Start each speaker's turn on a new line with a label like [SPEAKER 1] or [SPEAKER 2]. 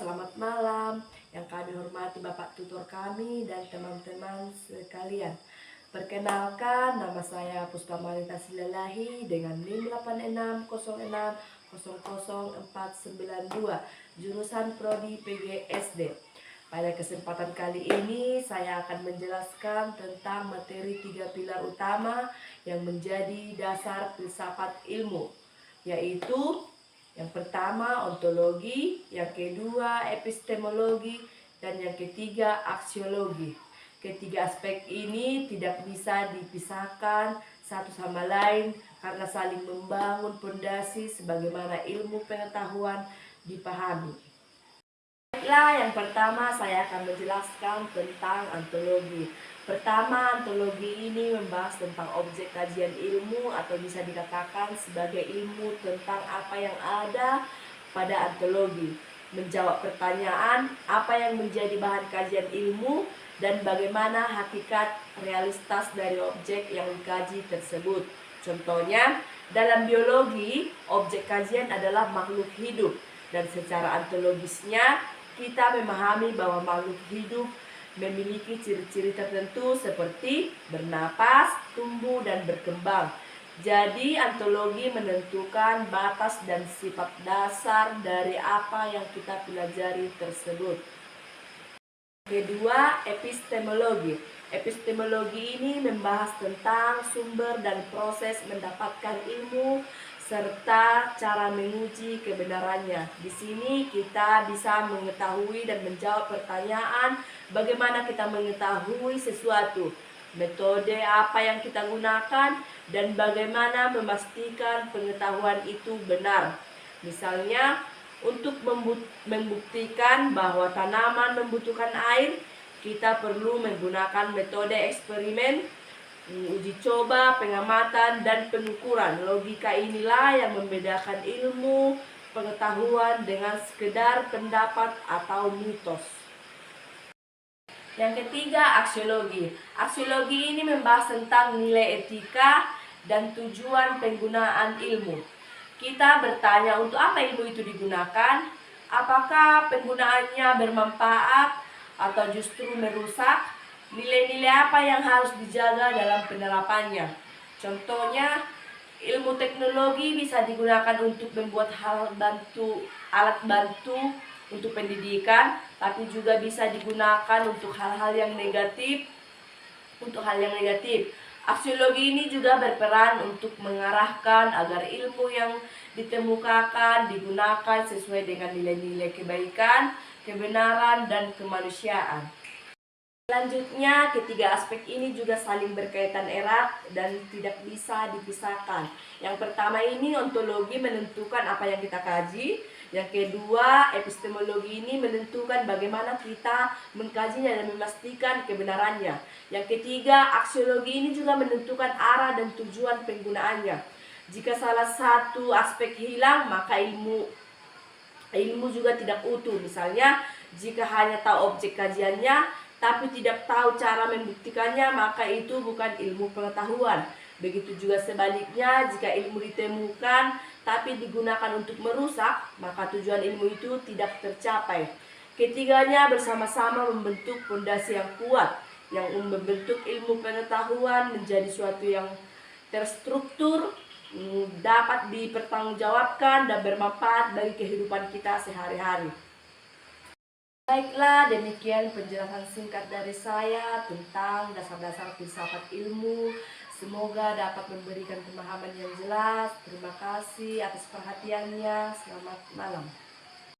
[SPEAKER 1] selamat malam. Yang kami hormati Bapak Tutor kami dan teman-teman sekalian. Perkenalkan, nama saya Puspa Marita Silalahi dengan NIM 8606000492, jurusan Prodi PGSD. Pada kesempatan kali ini, saya akan menjelaskan tentang materi 3 pilar utama yang menjadi dasar filsafat ilmu, yaitu yang pertama ontologi, yang kedua epistemologi, dan yang ketiga aksiologi. Ketiga aspek ini tidak bisa dipisahkan satu sama lain karena saling membangun fondasi sebagaimana ilmu pengetahuan dipahami. Baiklah, yang pertama saya akan menjelaskan tentang ontologi. Pertama, ontologi ini membahas tentang objek kajian ilmu atau bisa dikatakan sebagai ilmu tentang apa yang ada pada ontologi. Menjawab pertanyaan apa yang menjadi bahan kajian ilmu dan bagaimana hakikat realitas dari objek yang dikaji tersebut. Contohnya, dalam biologi, objek kajian adalah makhluk hidup dan secara ontologisnya kita memahami bahwa makhluk hidup memiliki ciri-ciri tertentu seperti bernapas, tumbuh, dan berkembang. Jadi, ontologi menentukan batas dan sifat dasar dari apa yang kita pelajari tersebut. Kedua, epistemologi. Epistemologi ini membahas tentang sumber dan proses mendapatkan ilmu serta cara menguji kebenarannya. Di sini kita bisa mengetahui dan menjawab pertanyaan bagaimana kita mengetahui sesuatu, metode apa yang kita gunakan, dan bagaimana memastikan pengetahuan itu benar. Misalnya, untuk membuktikan bahwa tanaman membutuhkan air, kita perlu menggunakan metode eksperimen, uji coba, pengamatan, dan pengukuran. Logika inilah yang membedakan ilmu pengetahuan dengan sekedar pendapat atau mitos. Yang ketiga, aksiologi. Aksiologi ini membahas tentang nilai etika dan tujuan penggunaan ilmu. Kita bertanya untuk apa ilmu itu digunakan, apakah penggunaannya bermanfaat atau justru merusak, nilai-nilai apa yang harus dijaga dalam penerapannya. Contohnya, ilmu teknologi bisa digunakan untuk membuat alat bantu untuk pendidikan, tapi juga bisa digunakan untuk hal-hal yang negatif. Aksiologi ini juga berperan untuk mengarahkan agar ilmu yang ditemukan digunakan sesuai dengan nilai-nilai kebaikan, kebenaran, dan kemanusiaan. Selanjutnya, ketiga aspek ini juga saling berkaitan erat dan tidak bisa dipisahkan. Yang pertama ini ontologi menentukan apa yang kita kaji. Yang kedua, epistemologi ini menentukan bagaimana kita mengkajinya dan memastikan kebenarannya. Yang ketiga, aksiologi ini juga menentukan arah dan tujuan penggunaannya. Jika salah satu aspek hilang, maka ilmu juga tidak utuh. Misalnya, jika hanya tahu objek kajiannya tapi tidak tahu cara membuktikannya, maka itu bukan ilmu pengetahuan. Begitu juga sebaliknya, jika ilmu ditemukan tapi digunakan untuk merusak, maka tujuan ilmu itu tidak tercapai. Ketiganya bersama-sama membentuk fondasi yang kuat, yang membentuk ilmu pengetahuan menjadi suatu yang terstruktur, dapat dipertanggungjawabkan dan bermanfaat bagi kehidupan kita sehari-hari. Baiklah, demikian penjelasan singkat dari saya tentang dasar-dasar filsafat ilmu. Semoga dapat memberikan pemahaman yang jelas. Terima kasih atas perhatiannya. Selamat malam.